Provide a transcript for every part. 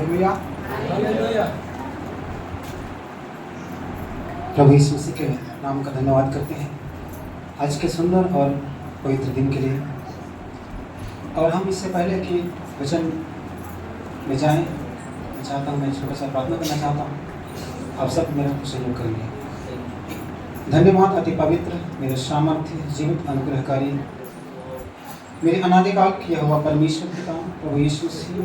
Hallelujah. प्रभु यीशु मसीह के नाम का धन्यवाद करते हैं आज के सुंदर और पवित्र दिन के लिए। और हम इससे पहले कि वचन में जाएं, मैं चाहता हूँ, मैं छोटा सा प्रार्थना करना चाहता हूँ। आप सब मेरा सहयोग करेंगे। धन्यवाद अति पवित्र, मेरे सामर्थ्य, जीवित, अनुग्रहकारी, मेरे अनादिकाल किया हुआ परमेश्वर पिता प्रभु यीशु मसीह,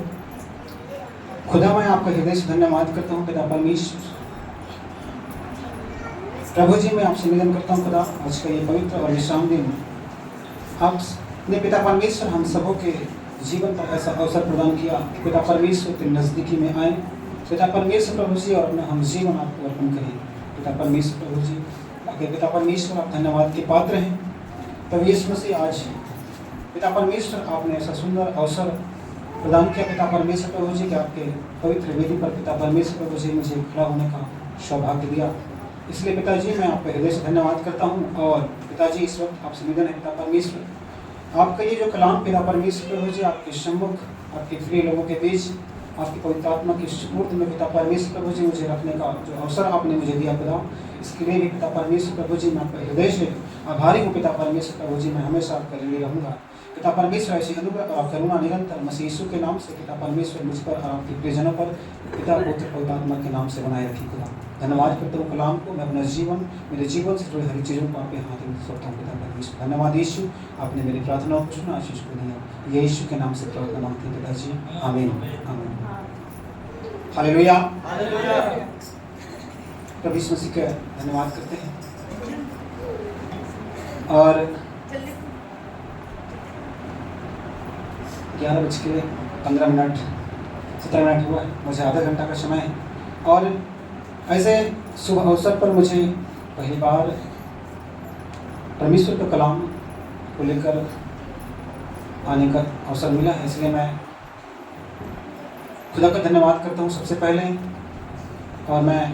खुदा मैं आपका हृदय से धन्यवाद करता हूँ पिता परमेश्वर। प्रभु जी मैं आपसे निवेदन करता हूँ खुदा, आज का ये पवित्र और विश्राम दिन आपने पिता परमेश्वर हम सबों के जीवन पर ऐसा अवसर प्रदान किया कि पिता परमेश्वर के नज़दीकी में आए। पिता परमेश्वर प्रभु जी और अपना हम जीवन आपको अर्पण करें। पिता परमेश्वर प्रभु जी, आगे पिता परमेश्वर आप धन्यवाद के पात्र हैं। प्रभु यीशु मसीह आज पिता परमेश्वर आपने ऐसा सुंदर अवसर प्रदान किया पिता परमेश्वर प्रभु जी कि आपके पवित्र वेदी पर पिता परमेश्वर प्रभु जी मुझे खड़ा होने का सौभाग्य दिया। इसलिए पिताजी मैं आपका हृदय से धन्यवाद करता हूँ। और पिताजी इस वक्त आपसे निवेदन है पिता परमेश्वर, आपका ये जो कलाम पिता परमेश्वर प्रभु जी आपके सम्मुख, आपके प्रिय लोगों के बीच, आपकी पवित्र आत्मा की सुपुर्द में पिता परमेश्वर प्रभु जी मुझे रखने का जो अवसर आपने मुझे दिया पिता, इसके लिए भी पिता परमेश्वर प्रभु जी मैं आपका हृदय से आभारी हूँ। पिता परमेश्वर प्रभु जी मैं हमेशा आपका ऋणी रहूँगा। पिता परमेश्वर ऐसी अनुग्रह और करुणा निरंतर मसीह यीशु के नाम से पिता परमेश्वर मुझ पर और आपके प्रियजनों पर पिता पुत्र पवित्र आत्मा के नाम से बनाए रखी खुदा। धन्यवाद करता हूँ कलाम को, मैं अपना जीवन, मेरे जीवन से जुड़ी हर चीज़ों को आपके हाथ में सौंपता हूँ पिता परमेश्वर। धन्यवाद यीशु, आपने मेरी प्रार्थनाओं को सुना, आशीष को दिया। ये यीशु के नाम से प्रार्थना मांगते हैं पिताजी, आमीन आमीन। हालेलुया। प्रभु यीशु मसीह का धन्यवाद करते हैं। और 11:15 17 मिनट हुआ है, मुझे आधा घंटा का समय है। और ऐसे शुभ अवसर पर मुझे पहली बार परमेश्वर का कलाम को लेकर आने का अवसर मिला है, इसलिए मैं खुदा का धन्यवाद करता हूँ सबसे पहले। और मैं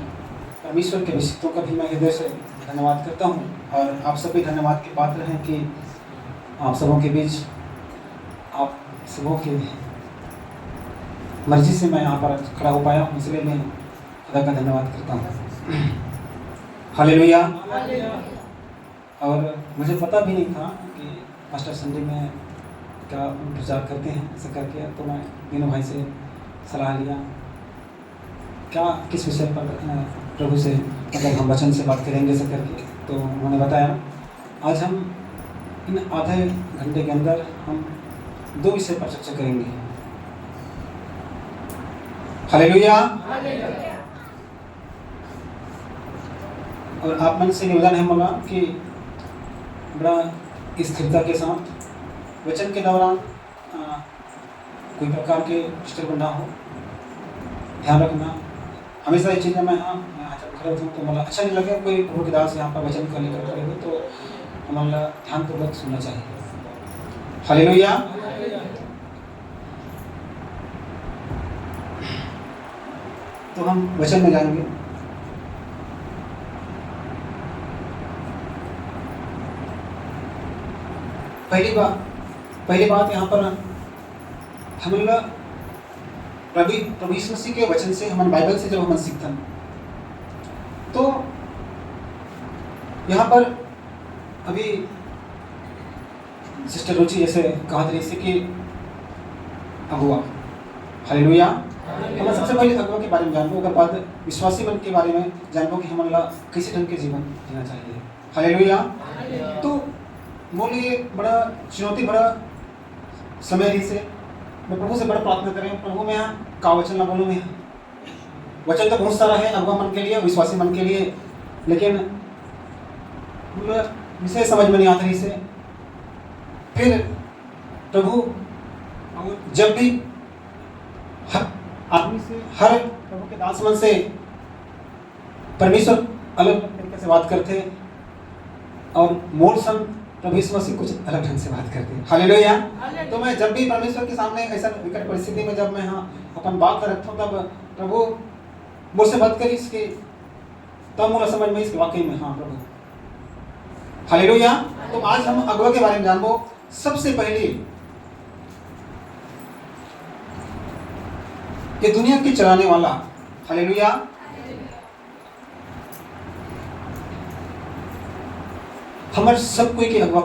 परमेश्वर के अभिषिक्तों का भी मैं हृदय से धन्यवाद करता हूँ। और आप सभी धन्यवाद के पात्र हैं कि आप सबों के बीच, आप सबों की मर्जी से मैं यहाँ पर खड़ा हो पाया हूँ, इसलिए मैं खुदा का धन्यवाद करता हूँ। हालेलुया। और मुझे पता भी नहीं था कि मास्टर संडे में क्या प्रचार करते हैं, ऐसा करके तो मैं तीनों भाई से सलाह लिया क्या किस विषय पर प्रभु से मतलब हम वचन से बात करेंगे ऐसा करके। तो उन्होंने बताया आज हम इन आधे घंटे के अंदर हम 2 विषय पर चर्चा करेंगे। हालेलुया। और आप मन से निवेदन है मोला कि बड़ा स्थिरता के साथ वचन के दौरान कोई प्रकार के डिस्टर्ब ना हो, ध्यान रखना। हमेशा ये चीज़ें मैं यहाँ जब खड़े होता हूँ तो मतलब अच्छा नहीं लगे, कोई प्रभु के दास यहाँ पर वचन कर लेकर खड़े हो तो हमारा ध्यानपूर्वक सुनना चाहिए। हालेलुया। तो हम वचन में जाएंगे। पहली बात यहाँ पर हम लोग प्रभु यीशु मसीह के वचन से, हमारे बाइबल से जब हम सीखते हैं तो यहाँ पर अभी सिस्टर रुचि जैसे कहा था जैसे कि अगुआ। हालेलुया। तो मैं सबसे पहले अगुआ के बारे में जानूँ, अगर बाद विश्वासी मन के बारे में जानूँ कि हमारा किसी ढंग के जीवन जीना चाहिए। हालेलुया। तो बोलिए बड़ा चुनौती भरा समय रही से मैं प्रभु से बड़ा प्रार्थना करें, प्रभु मैं यहाँ का वचन ना बोलूँ। मैं वचन तो बहुत सारा है अगुआ मन के लिए, विश्वासी मन के लिए, लेकिन विषय समझ में नहीं आता रही से। फिर प्रभु जब भी हर आदमी से, हर प्रभु के दास मन से परमेश्वर अलग तरीके से बात करते और मोर संग प्रभु यीशु मसीह कुछ अलग ढंग से बात करते हैं। हालेलुया। तो मैं जब भी परमेश्वर के सामने ऐसा विकट परिस्थिति में जब मैं यहाँ अपन बात रखता हूँ तब प्रभु मुझसे बात करी इसकी, तब मुझे समझ में इसके वाकई में हाँ प्रभु। हालेलुया। तो आज हम अगुआ के बारे में जानबो। सबसे पहले ये दुनिया की चलाने वाला, हालेलुया, हमारे सब कोई के अगवा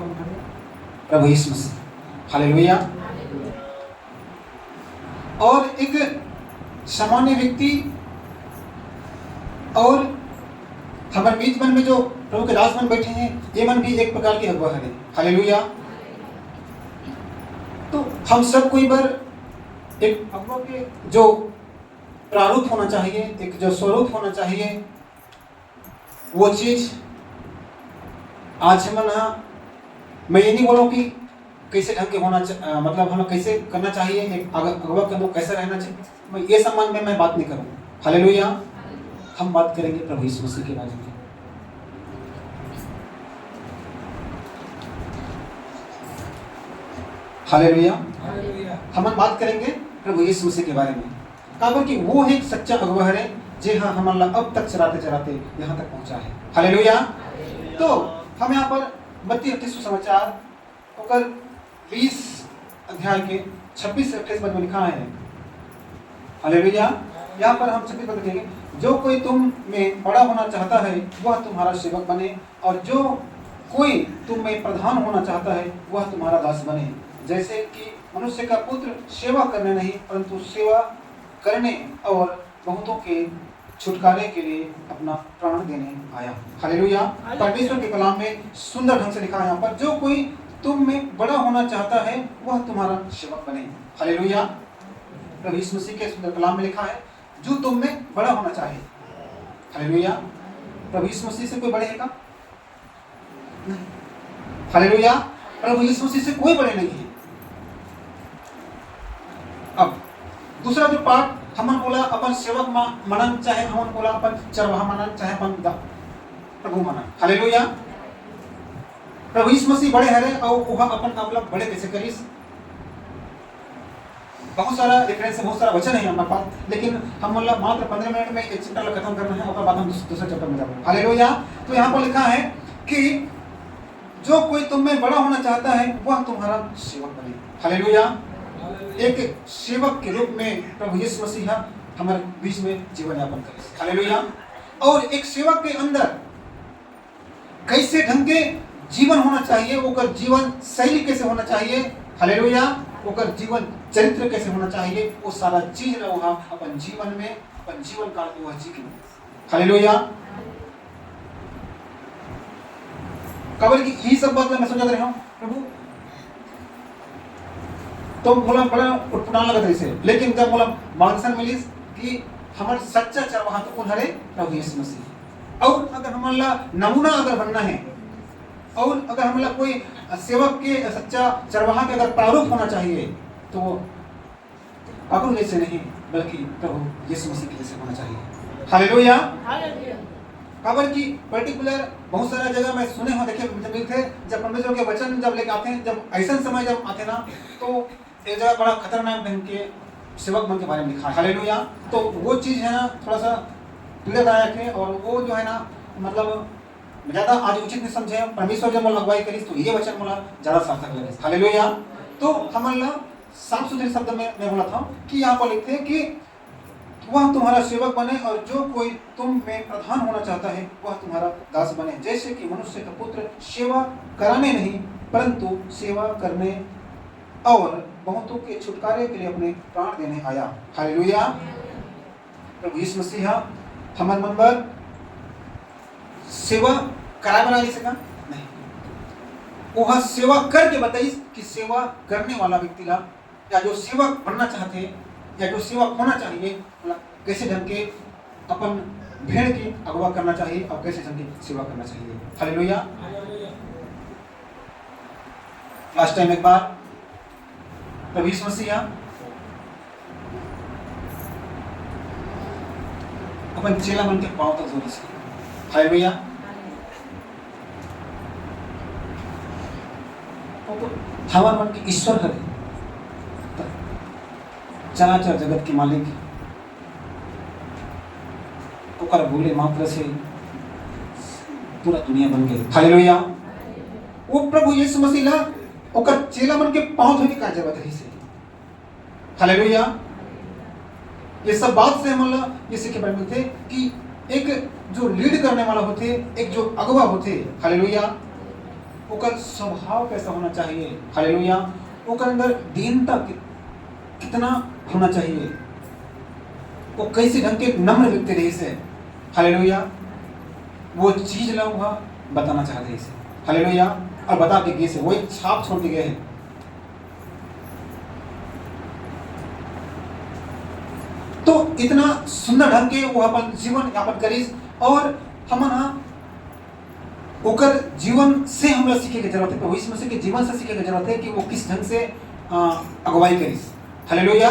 प्रभु यीशु मसीह, हालेलुया। और एक सामान्य व्यक्ति और हमारे बीच मन में जो प्रभु के दास मन बैठे हैं, ये मन भी एक प्रकार के अगवा है, हालेलुया। तो हम सब कोई बार एक अगवा के जो प्रारूप होना चाहिए, एक जो स्वरूप होना चाहिए, वो चीज आज हम मैं ये नहीं बोलूँ कि कैसे ढंग के होना मतलब हमें कैसे करना चाहिए, एक अगवा के लोग कैसे रहना चाहिए, मैं ये सम्मान में मैं बात नहीं करूँ, हालेलुया। हम बात करेंगे प्रभु यीशु मसीह के बारे में। हालेलुया। हम बात करेंगे प्रभु यीशु मसीह के बारे में, कारण कि वो एक सच्चा अगवा है जी हाँ, हमारा अब तक चलाते चलाते यहाँ तक पहुँचा है, हालेलुया। तो हम यहाँ पर मत्ती 28 सुसमाचार और 20 अध्याय के 26 से 28 पद में लिखा है, हालेलुया। यहाँ पर हम 26 पद देखेंगे, जो कोई तुम में बड़ा होना चाहता है वह तुम्हारा सेवक बने, और जो कोई तुम में प्रधान होना चाहता है वह तुम्हारा दास बने, जैसे कि मनुष्य का पुत्र सेवा करने नहीं परंतु सेवा करने और बहुतों के छुटकारे के लिए अपना प्राण देने आया, हालेलुया। परमेश्वर के कलाम में सुंदर ढंग से लिखा है यहाँ पर, जो कोई तुम में बड़ा होना चाहता है वह तुम्हारा सेवक बने, हालेलुया। प्रभु यीशु मसीह के सुंदर कलाम में लिखा है, जो तुम में बड़ा होना चाहे, हालेलुया। प्रभु यीशु मसीह से कोई बड़े है क्या? हालेलुया। प्रभु यीशु मसीह से कोई बड़े नहीं है। अब दूसरा जो पार्ट हमन बोला अपन सेवक मनन, चाहे हमन बोला अपन चरवाहा मनन, चाहे अपन प्रभु मनन, हालेलुया। प्रभु यीशु मसीह बड़े हरे और वह अपन आपला बड़े कैसे करीस। बहुत सारा रेफरेंस, बहुत सारा वचन है हमारे पास, लेकिन हम मतलब मात्र 15 मिनट में एक चैप्टर खत्म करना है और बाद हम दूसरे चैप्टर में जाएंगे, हालेलुया। तो यहाँ पर लिखा है कि जो कोई तुम में बड़ा होना चाहता है वह तुम्हारा सेवक बने, हालेलुया। एक सेवक के रूप में प्रभु यीशु मसीह हमारे बीच में जीवन यापन करे, हालेलुया। और एक सेवक के अंदर कैसे ढंग के जीवन होना चाहिए, वो जीवन शैली कैसे होना चाहिए, हालेलुया, वो जीवन चरित्र कैसे होना चाहिए, वो सारा चीज ना वहाँ अपन जीवन में, अपन जीवन काल में वह जी के, हालेलुया। कबर की यही सब बात मैं समझा रहा हूँ प्रभु, तो बोला बड़ा उठपटांग लगा था इसे, लेकिन जब बोला मार्गदर्शन मिली कि हमारे सच्चा चरवाहा तो कौन हरे, प्रभु यीशु मसीह। और अगर हमारा नमूना अगर बनना है, और अगर हमारा कोई सेवक के सच्चा चरवाहा के अगर प्रारूप होना चाहिए, तो वो अगुन जैसे नहीं बल्कि प्रभु यीशु मसीह के जैसे होना चाहिए, हालेलुया। खबर की पर्टिकुलर बहुत सारा जगह में सुने हो देखे थे, जब परमेश्वर के वचन जब लेके आते हैं, जब ऐसा समय जब आते ना, तो एक जगह बड़ा खतरनाक ढंग के सेवक मन के बारे में लिखा है, हालेलुया। तो वो चीज़ है ना थोड़ा सा पीड़ादायक है, और वो जो है ना मतलब ज़्यादा आज उचित नहीं समझे। परमेश्वर जब मोला अगुवाई करी तो ये वचन मोला ज़्यादा सार्थक लगे, हालेलुया। तो हमारा साफ सुथरे शब्द में मैं बोला था कि यहाँ पर लिखते हैं कि वह तुम्हारा सेवक बने, और जो कोई तुम में प्रधान होना चाहता है वह तुम्हारा दास बने, जैसे कि मनुष्य का पुत्र सेवा कराने नहीं परंतु सेवा करने और बहुतों के छुटकारे के लिए अपने प्राण देने आया, हालेलुया। प्रभु यीशु मसीह हमारे मन पर सेवा करा बना नहीं सका, नहीं, वह सेवा करके बताई कि सेवा करने वाला व्यक्ति ला, या जो सेवक बनना चाहते हैं या जो सेवक होना चाहिए, कैसे ढंग के अपन भेड़ की अगवा करना चाहिए और कैसे ढंग की सेवा करना चाहिए, हालेलुया। लास्ट टाइम एक बार प्रभु यीशु मसीह अपन चेला मन के पांव तक धोने से, हालेलुया। हमारे मन के ईश्वर है, चराचर जगत के मालिक, ओकर भूले मात्र से पूरा दुनिया बन गई, हालेलुया। वो प्रभु यीशु मसीह ला ओकर चेला मन के पांव धोने का जरूरत है से, हालेलुया। ये सब बात से हम ये सीखे पड़े मिलते कि एक जो लीड करने वाला होते, एक जो अगवा होते, हालेलुया, ओकर स्वभाव कैसा होना चाहिए, हालेलुया, ओकर अंदर दीनता कितना होना चाहिए, वो कैसे ढंग के नम्र व्यक्ति रही से, हालेलुया, वो चीज लोग वह बताना चाहते हैं इसे, हालेलुया, और बता के गए से वो एक छाप छोड़ के गए हैं। तो इतना सुंदर ढंग के वो अपन जीवन यापन करीस और हम ओकर जीवन से हमरा सीखे के जरूरत है, प्रभु यीशु मसीह के जीवन से सीखे के जरूरत है कि वो किस ढंग से अगुवाई करीस, हालेलुया।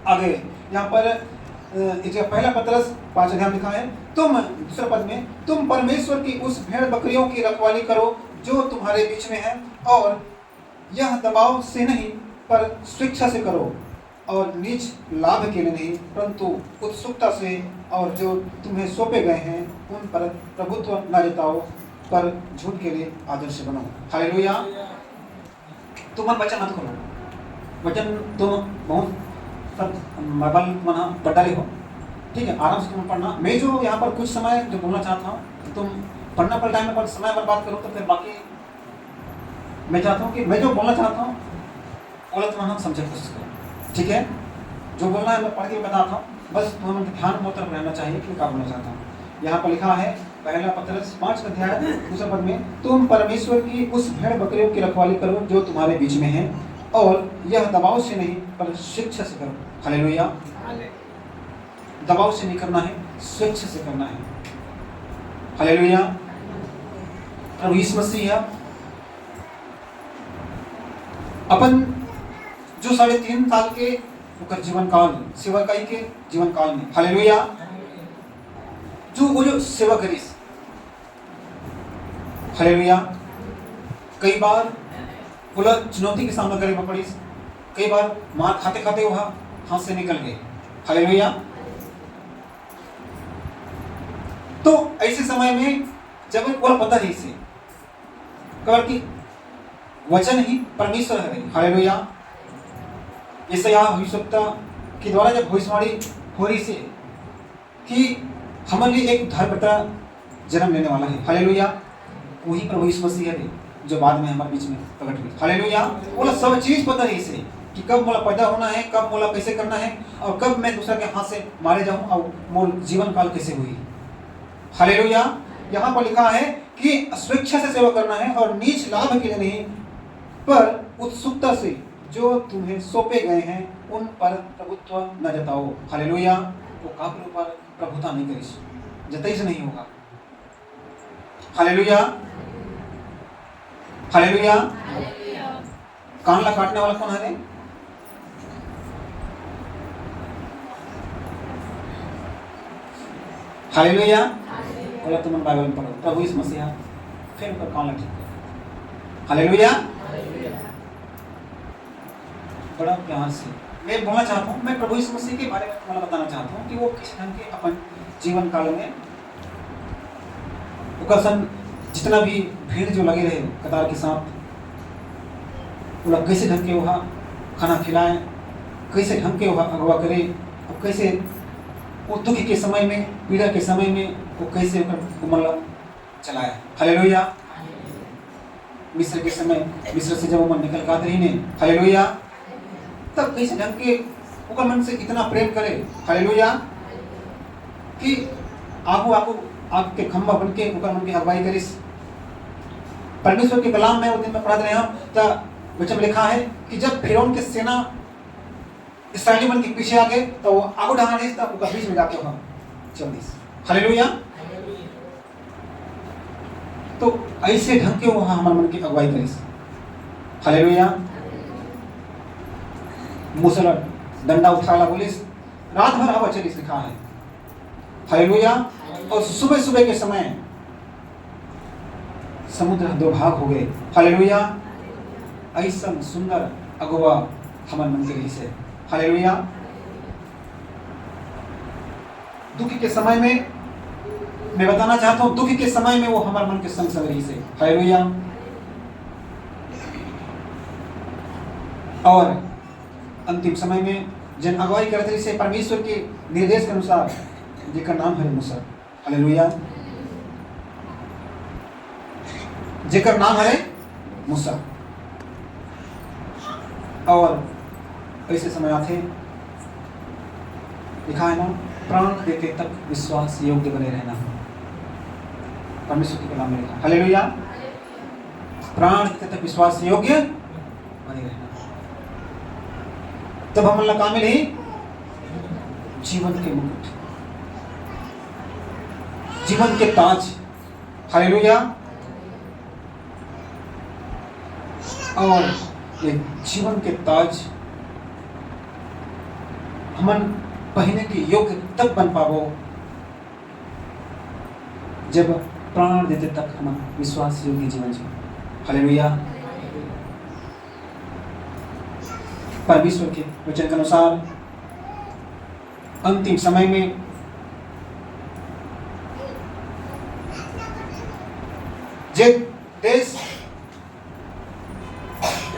आगे यहाँ पर पहला पत्रस 5 अध्याय लिखा है, तुम दूसरे पद में, तुम परमेश्वर की उस भेड़ बकरियों की रखवाली करो जो तुम्हारे बीच में है, और यह दबाव से नहीं पर स्वेच्छा से करो, और नीच लाभ के लिए नहीं परंतु उत्सुकता से, और जो तुम्हें सौंपे गए हैं उन पर प्रभुत्व न जताओ पर झूठ के लिए आदर्श बनो, हालेलुया। तुम्हारा वचन मत करो, वचन तुम बहुत मबल मना बटले हो, ठीक है, आराम से तुम पढ़ना। मैं जो यहाँ पर कुछ समय जो बोलना चाहता हूँ, तुम पढ़ना पर टाइम में पर समय बर्बाद करो तो फिर बाकी मैं चाहता हूँ कि मैं जो बोलना चाहता हूँ बोला तुम्हारा समझे कोशिश करो, ठीक है। जो बोलना है मैं पढ़ के बताता हूँ, बस तुम्हें ध्यान मोतर रहना चाहिए कि क्या बोलना चाहता हूँ। यहाँ पर लिखा है पहला पत्रस 5 अध्याय दूसरे पद में, तुम परमेश्वर की उस भेड़ बकरियों की रखवाली करो जो तुम्हारे बीच में है, और यह दबाव से नहीं पर शिक्षा से करो, हालेलुया। दबाव से नहीं करना है, स्वेच्छा से करना है, हालेलुया। प्रभु यीशु मसीह अपन जो 3.5 साल के जीवन काल सेवाकाई के जीवन काल में, हालेलुया, जो सेवा करीस, हालेलुया, कई बार बोला चुनौती के सामना करे पड़ी, कई बार मार खाते खाते वह हाथ से निकल गए, हालेलुया। तो ऐसे समय में जब वह पता नहीं से कबर की वचन ही परमेश्वर है, हालेलुया। यशायाह भविष्यवक्ता के द्वारा जब भविष्यवाणी हो रही से कि हमारे लिए एक उद्धारकर्ता जन्म लेने वाला है, हालेलुया, वही प्रभु यीशु मसीह है जो बाद में हमारे बीच में प्रकट हुई, हालेलुया। बोला सब चीज पता है इसे कि कब मोला पैदा होना है, कब मोला कैसे करना है, और कब मैं दूसरा के हाथ से मारे जाऊं, और मोल जीवन काल कैसे हुई, हालेलुया। यहाँ पर लिखा है कि स्वेच्छा से सेवा करना है और नीच लाभ के लिए नहीं पर उत्सुकता से, जो तुम्हें सौंपे गए हैं उन पर प्रभुत्व न जताओ, हालेलुया। वो काफिरों पर प्रभुता नहीं करिस, जतई से नहीं होगा, हालेलुया, हालेलुया। कान ला काटने वाला कौन है? हालेलुया। बोला तुम बाइबल में पढ़ो, प्रभु यीशु मसीह फिर उनका कान ला ठीक कर, हालेलुया। बड़ा प्यार से मैं बोलना चाहता हूँ, मैं प्रभु यीशु मसीह के बारे में तुम्हें बताना चाहता हूँ कि वो किस ढंग के अपन जीवन काल में सन जितना भी भीड़ जो लगे रहे कतार के साथ, वो लोग कैसे ढंग के वहाँ खाना खिलाएं, कैसे ढंग के वहाँ अगवा करे, और कैसे वो दुख के समय में, पीड़ा के समय में वो कैसे उमर चलाया, हालेलुया। मिस्र के समय, मिस्र से जब उमर निकल कर रही ने, हालेलुया, तब कैसे ढंग के ओकर मन से इतना प्रेम करे, हालेलुया, कि आगू आग के खंभा बन के ओकर मन की अगुवाई करिस। परमेश्वर के कलाम में उस दिन में पढ़ा रहे हम, तो वचन लिखा है कि जब फिरौन की सेना इस्राएली मन के पीछे आ गए तो वो आगू ढांगा नहीं, तब ओकर बीच में जाके वहां चल दिस, हालेलुया। तो ऐसे ढंग के वहां हमारे मन की अगुवाई करिस, हालेलुया। मूसा डंडा उठाला बोलिस, रात भर हवा चलिस, लिखा है, हालेलुया। और सुबह सुबह के समय समुद्र 2 भाग हो गए, हालेलुया। ऐसा सुंदर अगुवा हमारे मन के लिए से, हालेलुया। दुख के समय में मैं बताना चाहता हूँ, दुख के समय में वो हमारे मन के संग संग रही से, हालेलुया। और अंतिम समय में जिन अगुवाई करते से परमेश्वर के निर्देश के अनुसार, जिनका नाम है मूसा। हालेलुया। जिनका नाम है मूसा। और ऐसे समय आते लिखा है ना, प्राण देते तक विश्वास योग्य बने रहना। परमेश्वर के कलाम में लिखा। हालेलुया। प्राण देते तक विश्वास योग्य बने रहना, तब हम अल्लाह कामिल ही जीवन के मुकुट, जीवन के ताज। हालेलुया। और ये जीवन के ताज हमन पहने के योग्य तब बन पावो जब प्राण देते तक हम विश्वास योग्य जीवन जी। हालेलुया। परमेश्वर के वचन के अनुसार अंतिम समय में जे देश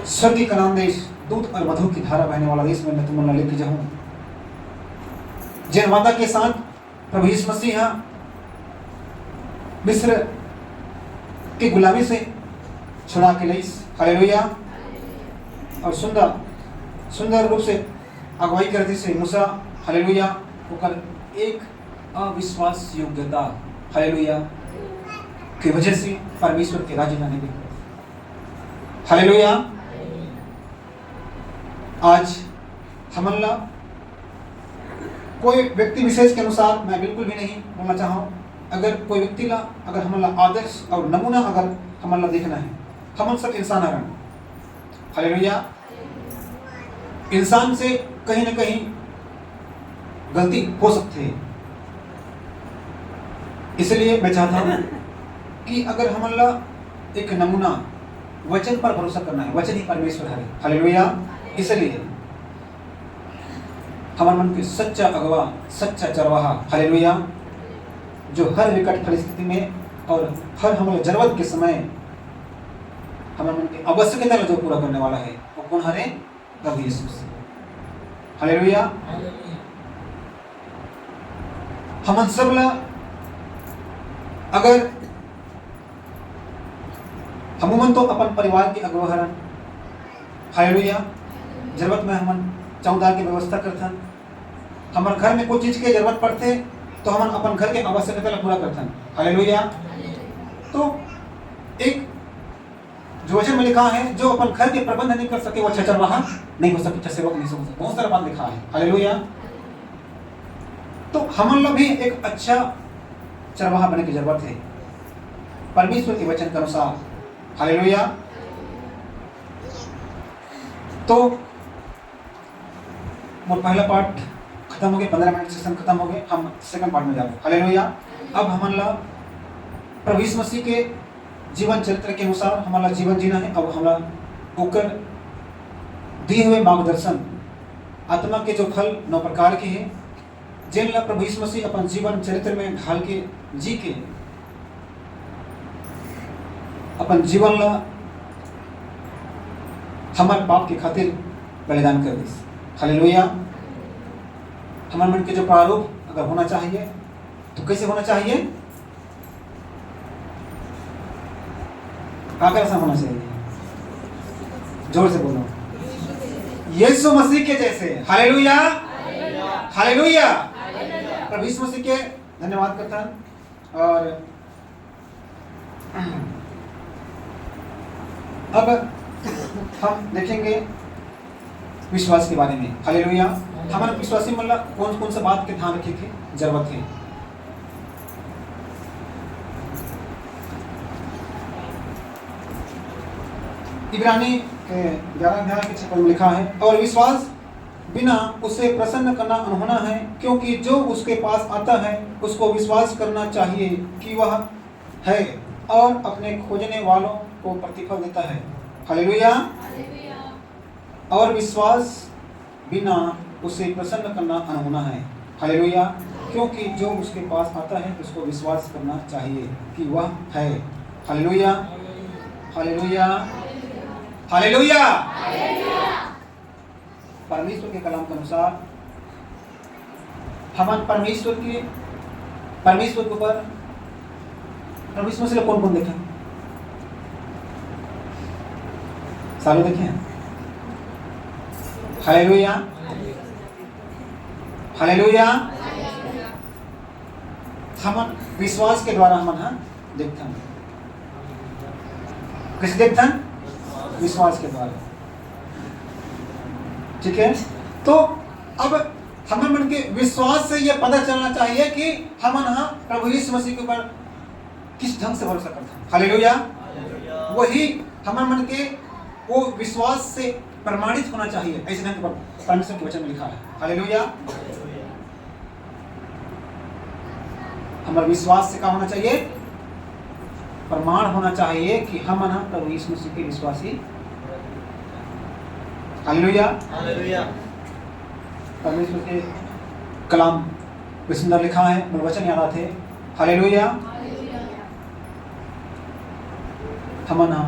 स्वर्गीय का नाम देश, दूध और मधु की धारा बहने वाला देश में तुम लेके जाऊं, जिन वादा के साथ प्रभु यीशु मसीह मिस्र की गुलामी से छुड़ा के लईस। हालेलुया। और सुंदर रूप से अगुवाई करते से मूसा। हालेलुया। होकर एक अविश्वास योग्यता, हालेलुया, की वजह से परमेश्वर के राज्य जाने की। हालेलुया। आज हम अल्लाह कोई व्यक्ति विशेष के अनुसार मैं बिल्कुल भी नहीं बोलना चाहूँ। अगर कोई व्यक्ति ला अगर हम अल्लाह आदर्श और नमूना अगर हम अल्लाह देखना है, हम सब इंसान हैं। हालेलुया। इंसान से कहीं न कहीं गलती हो सकती है, इसलिए मैं चाहता हूँ कि अगर हम अल्लाह एक नमूना वचन पर भरोसा करना है, वचन ही परमेश्वर है। हालेलुया। इसलिए हमारे मन के सच्चा अगवा, सच्चा चरवाहा, हालेलुया, जो हर विकट परिस्थिति में और हर हमारे जरूरत के समय हमारे मन की आवश्यकता जो पूरा करने वाला है, वो कौन है? प्रभु यीशु मसीह। हालेलुया। हम सब अगर हमूमन तो अपन परिवार की अगवा हरन, हालेलुया, जरूरत में हम चौदार की व्यवस्था करथन। हमारे घर में कोई चीज की जरूरत पड़ते तो हम अपन घर के आवश्यकता पूरा करथन। हालेलुया। तो एक जो वचन में लिखा है, जो अपन घर के प्रबंध नहीं कर सके वो अच्छा चरवाहा नहीं हो सके, अच्छा सेवक नहीं हो सकता। बहुत सारा बात लिखा है। हालेलुया। तो हम लोग भी एक अच्छा चरवाहा बनने की जरूरत है परमेश्वर के वचन के अनुसार। हालेलुया। तो वो पहला पार्ट खत्म हो गया, 15 मिनट सेशन खत्म हो गए, हम सेकंड पार्ट में जाएंगे। हालेलुया। अब हमारा प्रभु यीशु मसीह के जीवन चरित्र के अनुसार हमारा जीवन जीना है। अब हमारा होकर दिए हुए मार्गदर्शन आत्मा के जो फल 9 प्रकार के हैं, जिन ला प्रभु यीशु मसीह अपन जीवन चरित्र में ढाल के जी के अपन जीवन ला हमारे पाप के खातिर बलिदान कर दी। हालेलुया। हमारे मन के जो प्रारूप अगर होना चाहिए तो कैसे होना चाहिए? कैसा होना चाहिए? जोर से बोलो, यीशु मसीह के जैसे। हालेलुया। हालेलुया। प्रभु यीशु मसीह के धन्यवाद करता हूं। और अब हम देखेंगे विश्वास के बारे में। हालेलुया। हमारे विश्वासी मतलब कौन कौन सा बात के ध्यान रखे थे, जरूरत है। इब्रानी के 11 अध्याय के 6 में लिखा है, और विश्वास बिना उसे प्रसन्न करना अनहोना है, क्योंकि जो उसके पास आता है उसको विश्वास करना चाहिए कि वह है और अपने खोजने वालों को प्रतिफल देता है। हालेलुया। और विश्वास बिना उसे प्रसन्न करना अनहोना है। हालेलुया। क्योंकि जो उसके पास आता है उसको विश्वास करना चाहिए कि वह है। हालेलुया। हालेलुया। हालेलुया। परमेश्वर के कलाम के अनुसार हमन परमेश्वर के ऊपर परमेश्वर से कौन कौन देखे? सालों देखे? Hallelujah, hallelujah. हमन विश्वास के द्वारा हमन देखथन। किसे देखथन? विश्वास के द्वारा। ठीक है, तो अब हमें मन के विश्वास से यह पता चलना चाहिए कि हम प्रभु यीशु मसीह के ऊपर किस ढंग से भरोसा करते हैं। हालेलुया। वही हमारे मन के वो विश्वास से प्रमाणित होना चाहिए, ऐसे ढंग पर परमेश्वर के वचन में लिखा है। हालेलुया। हमारे विश्वास से क्या होना चाहिए? प्रमाण होना चाहिए कि हम प्रभु यीशु मसीह के विश्वासी। Hallelujah, hallelujah. परमेश्वर के कलाम में सुंदर लिखा है, मुझे वचन याद आते। हालेलुया। हमना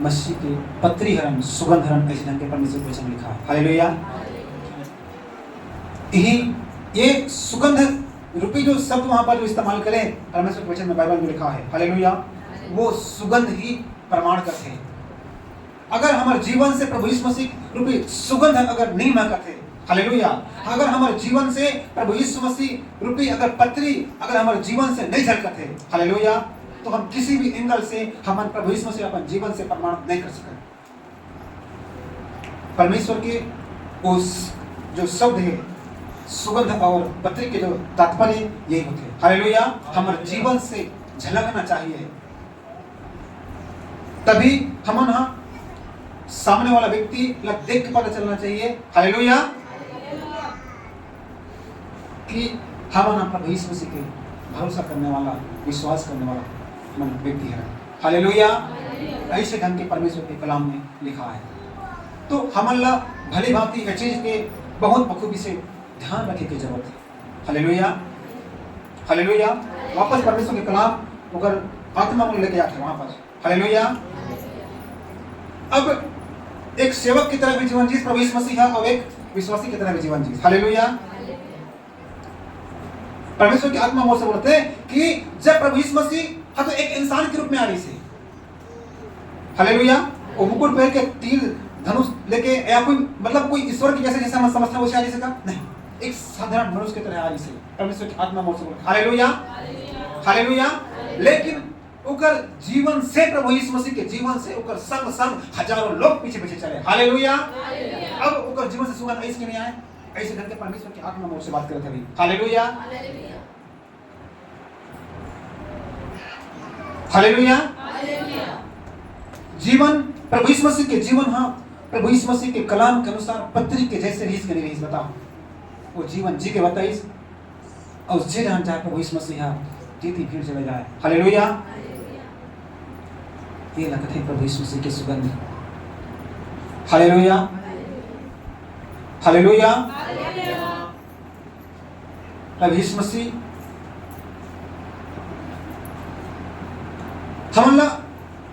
मसीह के पत्री हरन सुगंध हरन ऐसे ढंग के परमेश्वर के वचन लिखा है। हालेलुया। ये सुगंध रूपी जो शब्द वहां पर जो इस्तेमाल करें परमेश्वर के वचन में बाइबल में लिखा है। हालेलुया। वो सुगंध ही प्रमाण करते हैं। अगर हमारे जीवन से प्रभु यीशु मसीह रूपी सुगंध अगर नहीं महकते, हालेलुया, अगर हमारे जीवन से प्रभु यीशु मसीह रूपी अगर पत्री अगर हमारे जीवन से नहीं झलकते, हालेलुया, तो हम किसी भी एंगल से हम प्रभु यीशु मसीह अपन जीवन से प्रमाण नहीं कर सकते। परमेश्वर के उस जो शब्द है सुगंध और पत्री के जो तात्पर्य यही होते हैं। हालेलुया। हमारे जीवन से झलकना चाहिए, तभी हम सामने वाला व्यक्ति देख के पता चलना चाहिए। हालेलुया, कि हम प्रभु यीशु मसीह के भरोसा करने वाला विश्वास करने वाला व्यक्ति है। हालेलुया। ऐसे ढंग के परमेश्वर के कलाम में लिखा है। तो हमला भली भांति इस चीज के बहुत बखूबी से ध्यान रखने की जरूरत है। Hallelujah, hallelujah. वापस परमेश्वर के कलाम अगर आत्मा में लेके आते वहां पर। हालेलुया। अब एक सेवक की तरह भी जीवन जी प्रभु यीशु मसीह है और एक विश्वासी की तरह भी जीवन जी। हालेलुया। परमेश्वर की आत्मा मोर से बोलते हैं कि जब प्रभु यीशु मसीह तो एक इंसान के रूप में आ रही से, हालेलुया, वो मुकुट पहन के तीर धनुष लेके या कोई मतलब कोई ईश्वर की जैसे हम समझते हैं वैसे आ सका नहीं, एक साधारण मनुष्य की तरह आ रही से परमेश्वर की आत्मा मोर से बोलते। Hallelujah, hallelujah. लेकिन उकर जीवन से प्रभु यीशु मसीह के जीवन से उकर संग संग हजारों लोग पीछे पीछे चले। हालेलुया। अब उकर जीवन से सुगंध ऐसे नहीं आए, ऐसे करके परमेश्वर की आत्मा मोर से बात करते हैं। Hallelujah, hallelujah. जीवन प्रभु यीशु मसीह के जीवन प्रभु यीशु मसीह के कलाम के अनुसार पत्री के जैसे रीस के नहीं बताओ वो जीवन जी के बताइस और जे जहां चाहे प्रभु यीशु मसीह जीती भीड़ चले जाए। हालेलुया। ये लगते हैं प्रभु यीशु मसीह के सुगंध। Hallelujah, hallelujah. प्रभु यीशु मसीह हम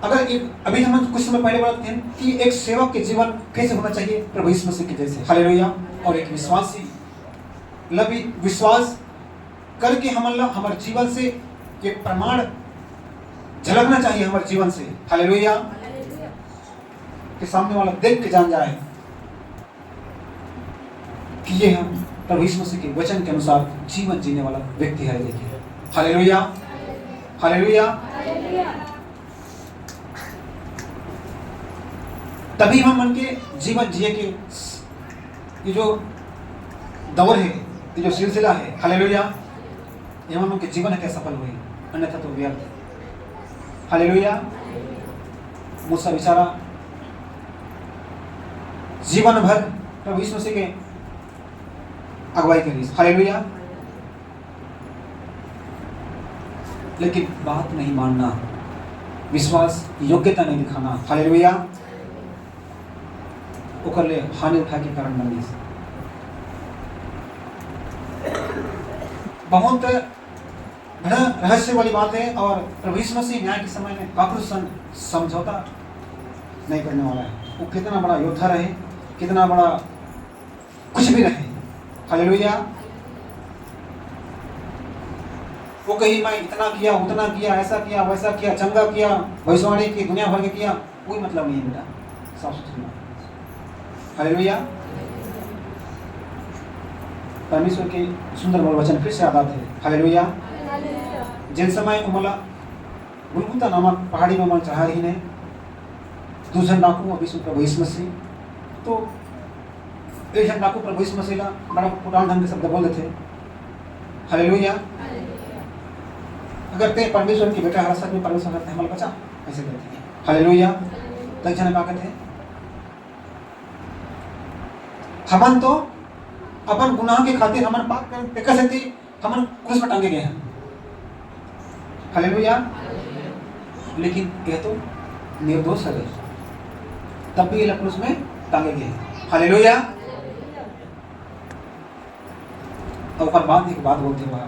अगर अभी हम कुछ समय पहले बात हैं कि एक सेवक के जीवन कैसे होना चाहिए प्रभु यीशु मसीह के जैसे। हालेलुया। और एक विश्वासी लभी विश्वास करके हमारे जीवन से एक प्रमाण झलकना चाहिए हमारे जीवन से। हालेलुया, कि सामने वाला देख के जान जाए कि ये हम प्रभु यीशु मसीह के वचन के अनुसार जीवन जीने वाला व्यक्ति है। देखिए, हालेलुया, हालेलुया। तभी हम मन के जीवन जिए के ये जो दौर है, ये जो सिलसिला है, हालेलुया, ये हम के जीवन है सफल हुए, अन्यथा तो व्यर्थ। हालेलुया। मूसा बेचारा जीवन भर प्रभु यीशु मसीह के अगुवाई करी। हालेलुया। लेकिन बात नहीं मानना, विश्वास योग्यता नहीं दिखाना, हालेलुया, ओकर ले हानि उठा के कारण बनी। बहुत बड़ा रहस्य वाली बात है। और प्रभु यीशु मसीह न्याय के समय में कापुरुष समझौता नहीं करने वाला है। वो कितना बड़ा योद्धा रहे, कितना बड़ा कुछ भी रहे, हालेलुया, वो कही मैं इतना किया, उतना किया, ऐसा किया, वैसा किया, चंगा किया, भविष्यवाणी की, दुनिया भर के किया, कोई मतलब नहीं है बेटा। साफ सुथरी। हालेलुया। परमेश्वर के सुंदर बोल वचन फिर से याद आते हैं। हालेलुया। जिन समय मला गुलगुता नामक पहाड़ी में मन चढ़ा रही ने दूसरे डाकू अभी प्रभु यीशु मसीह, तो एक जन डाकू प्रभु यीशु मसीह बड़ा पुरान ढंग के शब्द बोल थे। हालेलुया। अगर ते परमेश्वर की बेटा हर सच में परमेश्वर करते हैं, बचा ऐसे कहते हैं। हालेलुया। तक जन का कहते हैं हमन तो अपन गुनाह के खातिर हमन पाप कर कैसे थी, हमन क्रूस पर टांगे गए हैं। हालेलुया। लेकिन यह तो निर्दोष है, तब भी ये क्रूस में टांगे गए हैं। हालेलुया। और पर बात एक बात बोलते वहां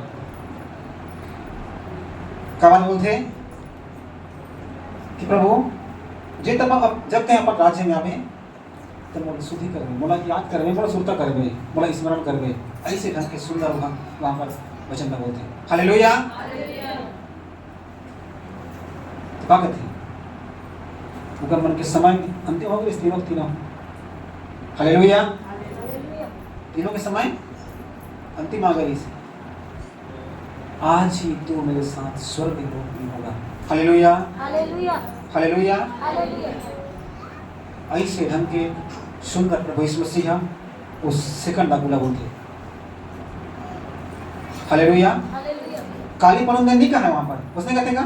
क्या बात बोलते कि प्रभु जे तब जब ते अपन राज्य में आवे तो मोला शुद्धि करबे, मोला याद करबे, मोला सुरता करबे, मोला स्मरण करबे, ऐसे ढंग के सुंदर वहां पर वचन में बोलते। हालेलुया। तो क्या कहते उनका मन के समय अंतिम हो गए तीनों। हालेलुया। तीनों के समय अंतिम आ गई। आज ही तो मेरे साथ स्वर्ग लोक में होगा। हालेलुया। हालेलुया। ऐसे ढंग के सुंदर प्रभु यीशु मसीह उस सेकंड डाकुला बोलते। हालेलुया। काली पनुन ने नहीं कहा वहां पर, उसने कहते का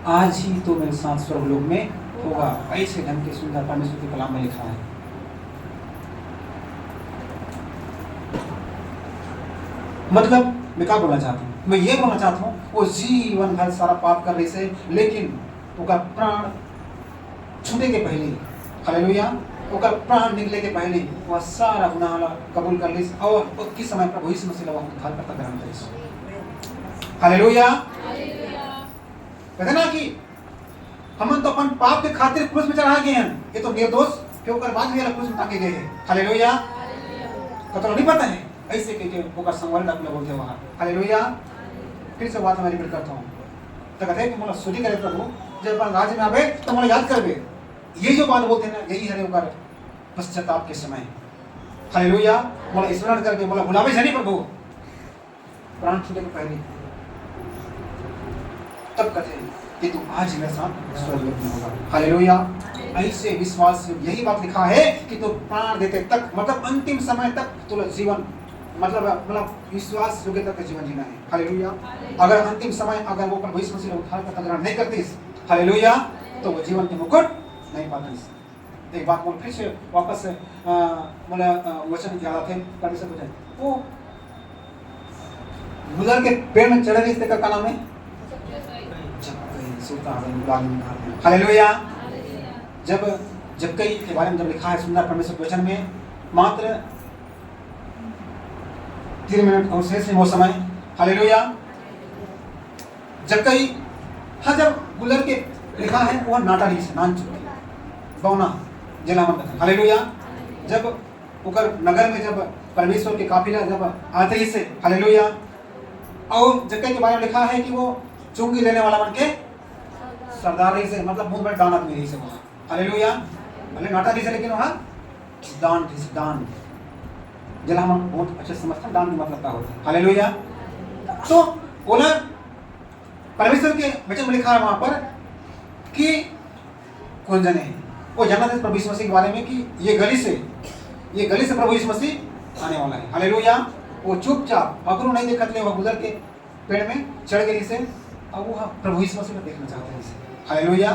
आज ही तो मेरे साथ स्वर्ग लोक में होगा। ऐसे ढंग के सुंदर परमेश्वर के कलाम में लिखा है। मतलब मैं क्या बोलना चाहता हूँ, मैं ये बोलना चाहता हूँ वो जीवन भर सारा पाप कर रही से, लेकिन उसका प्राण छूटे के पहले, हालेलुया, उसका प्राण निकले के पहले वह सारा गुनाह कबूल कर ली और किस समय प्रभु यीशु मसीह वह उद्धार करता ग्रहण करी। हालेलुया। कहते ना कि हम तो अपन पाप के खातिर क्रूस में चढ़ा गए हैं, ये तो निर्दोष के ऊपर बाद में क्रूस में टांगे गए हैं। हालेलुया। तो नहीं पता है ऐसे के होकर संवरण डाकुला बोलते वहां। हालेलुया। फिर से बात मैं रिपीट करता हूँ। तो कहते हैं कि मोला शुद्धि करे प्रभु, जब अपन राज्य में आवे तो मोला याद करबे। ये जो बात बोलते हैं ना, यही है होकर पश्चाताप के समय। हालेलुया। मोला स्मरण करके मोला बुलावे जानी प्रभु प्राण छूटे के पहले, तब कहते हैं कि तू आज मेरे साथ स्वर्ग में होगा। हालेलुया। ऐसे विश्वास से यही बात लिखा है कि तू प्राण देते तक, मतलब अंतिम समय तक तो जीवन, मतलब विश्वास योग्यता का जीवन जीना है। हालेलुया। अगर अंतिम समय अगर वो प्रभु यीशु मसीह उद्धार का ग्रहण नहीं करती, हालेलुया, तो वो जीवन के मुकुट नहीं पाती। एक बात बोल फिर से वापस बोला वचन याद आते परमेश्वर को, वो गुलर के पेड़ में चढ़े इसका क्या नाम है? हालेलुया। जब जक्कई के बारे में जब लिखा है सुंदर परमेश्वर के वचन में, मात्र 3 मिनट और शेष वो समय। हालेलुया। जक्कई हाँ जब गुलर के लिखा है वो नाटा नहीं से नान चुके बौना जिला में। हालेलुया। जब उकर नगर में जब परमेश्वर के काफिला जब आते ही से, हालेलुया, और जक्कई के बारे में लिखा है कि वो चुंगी लेने वाला बन के सरदार रही से, मतलब मुंह में दान आदमी रही से वहाँ। हालेलुया। भले नाटा रही से, लेकिन वहाँ दान थी से, दान जिला हम बहुत अच्छे समझते हैं दान का मतलब क्या होता है। हालेलुया। तो बोला परमेश्वर के वचन में लिखा है वहां पर कि कौन जने वो जानना था प्रभु यीशु मसीह के बारे में कि ये गली से प्रभु यीशु मसीह आने वाला है। हालेलुया। वो चुपचाप अगरू नहीं देखते, वह गुजर के पेड़ में चढ़ गई से, अब वो प्रभु यीशु मसीह को देखना चाहते हैं इसे। हालेलुया।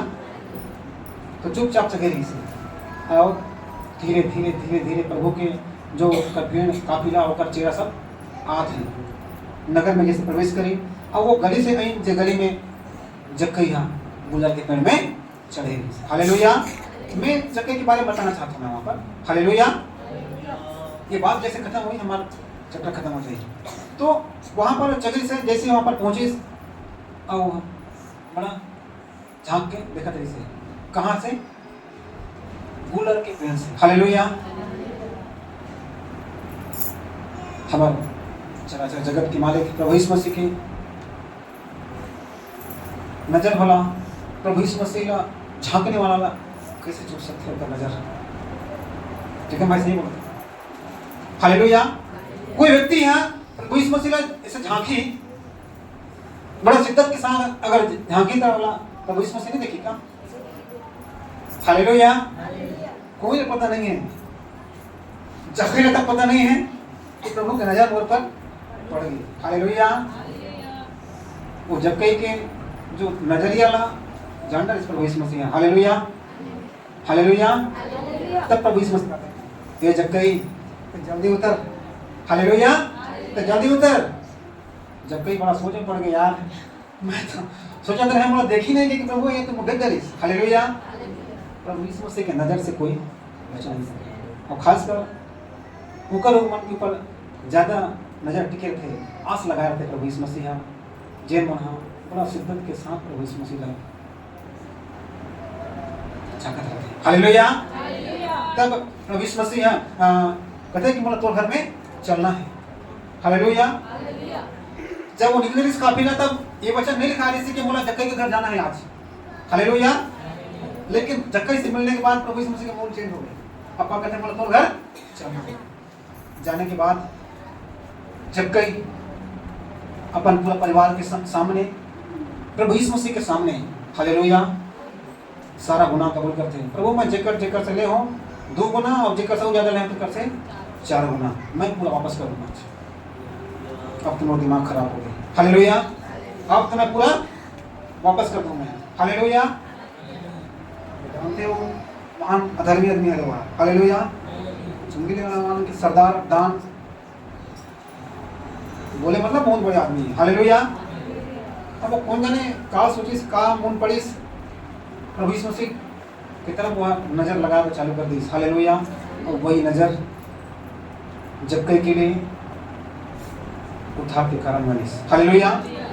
तो चुपचाप चढ़ गई से, और धीरे धीरे धीरे धीरे प्रभु के जो काफिला होकर चेहरा सब आते नगर में जैसे प्रवेश करी, और वो गली से आई जो गली में जक्कई गुलर के पेड़ में चढ़े। हालेलुया। मैं जक्कई के बारे में बताना चाहता हूँ वहाँ पर। हालेलुया। ये बात जैसे खत्म हुई, हमारा चैप्टर खत्म हो जाएगी। तो वहाँ पर जगह से जैसे वहाँ पर पहुँचे, और बड़ा झांक के देखा था इसे, कहाँ से? गुलर के पेड़ से। हालेलुया। हमारा चराचर जगत के मालिक प्रभु यीशु मसीह के नजर भला प्रभु यीशु मसीह का झांकने वाला कैसे चुप सकते हो नजर? ठीक है भाई, सही बोलते। हालेलुया। कोई व्यक्ति है प्रभु यीशु मसीह का ऐसे झांकी बड़ा शिद्दत के साथ अगर झांकी तो वाला प्रभु यीशु मसीह नहीं देखी क्या? हालेलुया। कोई पता नहीं है, जखीरे तक पता नहीं है कि प्रभु की नजर मोर पर पड़ गई। हालेलुया। वो जक्कई के जो नजरिया ला जानता इस प्रभु यीशु मसीह है। Hallelujah, hallelujah. तब प्रभु यीशु मसीह कहते हैं, ये जक्कई जल्दी उतर। हालेलुया, तो जल्दी उतर। जक्कई बड़ा सोच में पड़ गया, यार मैं तो सोचा था हम लोग देख ही नहीं कि प्रभु ये तो मुद्दे करीस। हालेलुया। प्रभु यीशु मसीह के नजर से कोई बच नहीं सकता। और खासकर ऊपर मन के ऊपर ज्यादा नजर टिके थे, आस लगाए थे प्रभु यीशु मसीह जेल मन बड़ा शिद्दत के साथ प्रभु यीशु मसीह का चाकत रहे। हालेलुया। तब प्रभु यीशु मसीह कहते हैं कि बोला तो घर में चलना है। हालेलुया। जब वो निकले इस काफिला तब ये वचन नहीं लिखा जैसे कि बोला जक्कई के घर जाना है आज। हालेलुया। लेकिन जक्कई से मिलने के बाद प्रभु यीशु मसीह का मूड चेंज हो गया। अब कहते हैं बोला तो घर चलना है। जाने के बाद जक्कई अपन पूरा परिवार के सामने प्रभु यीशु मसीह के सामने, हालेलुया, सारा गुनाह कबूल करते हैं। प्रभु मैं जेकर से ले हो 2 गुना और जेकर से ज्यादा ले तो कर से 4 गुना मैं पूरा वापस कर दूंगा। अब तुम्हारा दिमाग खराब हो गया। हालेलुया। अब तो मैं पूरा वापस कर दूंगा। हालेलुया। जानते हो महान अधर्मी आदमी है लोग। हालेलुया। चुंगी लेने के सरदार दान बोले मतलब बहुत बड़े आदमी है। हालेलुया। अब वो कौन जाने का सोचिस का मन पड़िस प्रभु यीशु मसीह की तरफ वह नजर लगा कर चालू कर दी। हालेलुया। और वही नजर जक्कई के लिए उद्धार के कारण बनी। हालेलुया।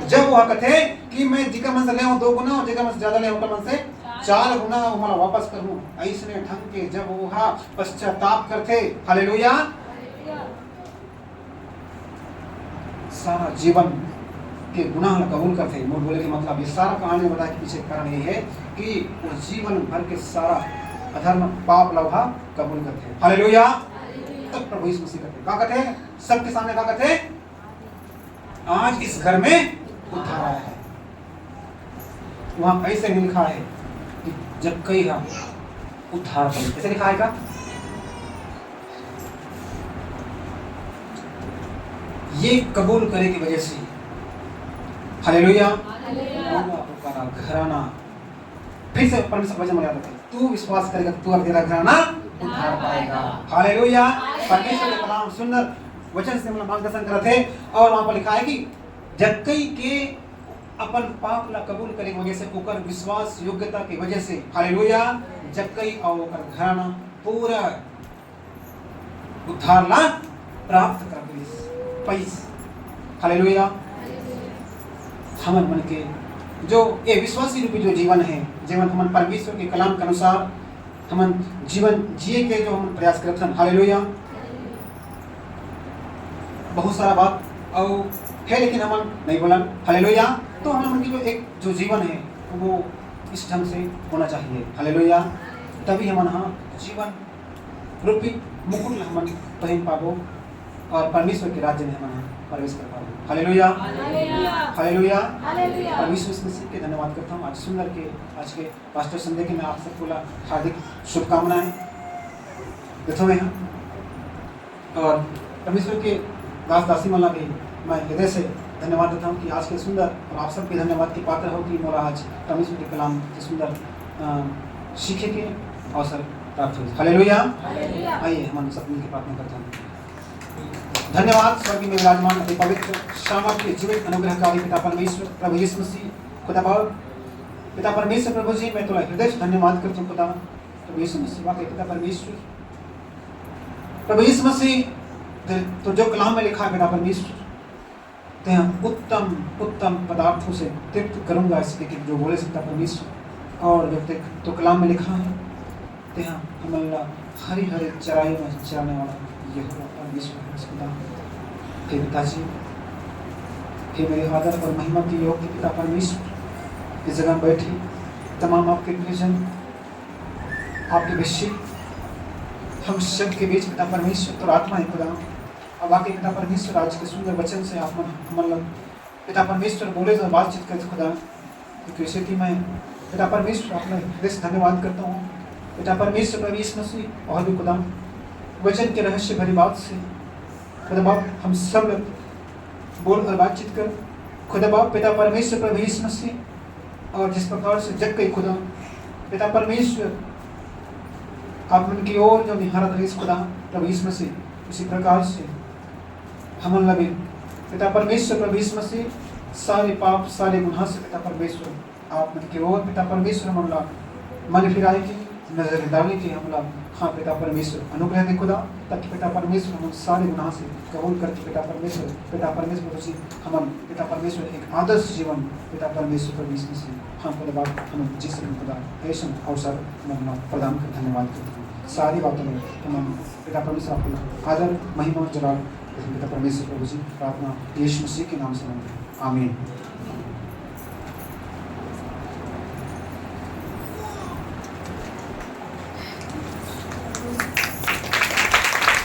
जब वह कहते कि मैं जिका मन से ले 2 गुना और जिका मन से ज्यादा ले मन से 4 गुना मला वापस करूं, ऐसने ढंग के जब वह पश्चाताप करते, हालेलुया, सारा जीवन के गुनाह कबूल करते। मूल बोले के मतलब ये सारा कहानी बताया कि पीछे कारण ये है कि वो जीवन भर के सारा अधर्म पाप लौहा कबूल करते। हालेलुया। तब प्रभु यीशु मसीह कहते क्या कहते हैं सबके सामने? क्या कहते हैं? आज इस घर में उद्धार आया है। वहां ऐसे नहीं लिखा है कि जक्कई का उद्धार कर, ऐसे लिखा है का? ये कबूल करे की वजह से, हालेलुया, घराना फिर से परमेश्वर वचन में याद रखें, तू विश्वास करेगा तू और तेरा घराना उद्धार पाएगा। हालेलुया। परमेश्वर के कलाम सुंदर वचन से हम मार्गदर्शन करते थे और वहां पर लिखा है कि जक्कई के अपन पाप ला कबूल करे वजह से ओकर विश्वास योग्यता की वजह से, हालेलुया, जक्कई और ओकर घराना पूरा उद्धार ला प्राप्त कर पैस। हालेलुया। हमन मन के जो ये विश्वासी रूपी जो जीवन है, जीवन हमन परमेश्वर के कलाम के अनुसार हमन जीवन जिए के जो हम प्रयास करते हैं। हालेलुया। बहुत सारा बात और है लेकिन हमन नहीं बोलन। हालेलुया। तो हमन की जो एक जो जीवन है वो इस ढंग से होना चाहिए। हालेलुया। तभी हमन जीवन रूपी मुकुट हमन पहन पाबो और परमेश्वर के राज्य में हम प्रवेश कर पाएंगे। Hallelujah, hallelujah. परमेश्वर मसीह के धन्यवाद करता हूँ। आज सुंदर के आज के पास्टर संडे के मैं आप सबको हार्दिक शुभकामनाएं देता हूँ और परमेश्वर के दास दासी मला भी मैं हृदय से धन्यवाद देता हूँ कि आज के सुंदर और आप सबके धन्यवाद के पात्र हो कि मोरा आज परमेश्वर के कलाम के सुंदर सीखे के अवसर प्राप्त हुए। हालेलुया। आइए हम सब मिलकर प्रार्थना करते हैं। धन्यवाद स्वर्गीय में विराजमान अति पवित्र सामर्थ्य जीवित अनुग्रहकारी पिता परमेश्वर प्रभु यीशु मसीह खुदा बाप पिता परमेश्वर प्रभु जी मैं तुला हृदय से धन्यवाद करता हूँ खुदा प्रभु यीशु मसीह वाकई पिता परमेश्वर प्रभु यीशु मसीह तो जो कलाम में लिखा है पिता परमेश्वर ते हम उत्तम उत्तम पदार्थों से तृप्त करूंगा इसके कि जो बोले सकता परमेश्वर और जब तक तो कलाम में लिखा है ते हम हमारा हरी हरे चराई में चराने वाला ये परमेश्वर है। पिताजी हे मेरे आदर और महिमा की योग्य पिता परमेश्वर, इस जगह बैठे तमाम आपके प्रियजन, आपके अभिषेक हम सब के बीच पिता परमेश्वर तो आत्मा है खुदा। अब आके पिता परमेश्वर आज के सुंदर वचन से आप मतलब पिता परमेश्वर बोले तो बातचीत करते खुदा, कैसे कि मैं पिता परमेश्वर अपने हृदय से धन्यवाद करता हूँ पिता परमेश्वर प्रभु यीशु मसीह, और भी खुदा वचन के रहस्य भरी बात से खुदा बाप हम सब लोग बोल कर बातचीत कर खुदा बाप पिता परमेश्वर प्रभु यीशु मसीह, और जिस प्रकार से जग गई खुदा पिता परमेश्वर आप उनकी ओर जो निहारत रही खुदा प्रभु यीशु मसीह, उसी प्रकार से हम लगे पिता परमेश्वर प्रभु यीशु मसीह सारे पाप सारे गुनाह से पिता परमेश्वर आप उनकी ओर पिता परमेश्वर हमला मन फिराए की नजर डालने की हमला हाँ पिता परमेश्वर अनुग्रह दे खुदा, ताकि पिता परमेश्वर हम सारे गुनाह से कबूल करके पिता परमेश्वर उसी हम पिता परमेश्वर एक आदर्श जीवन पिता परमेश्वर प्रभु यीशु मसीह हाँ खुदा बाप हम जिस खुदा ऐसा अवसर हम प्रदान कर धन्यवाद करते हैं। सारी बातों में हम पिता परमेश्वर आपको आदर महिमा और जलाल पिता परमेश्वर प्रभु जी प्रार्थना यीशु मसीह के नाम से मांगते हैं, आमीन।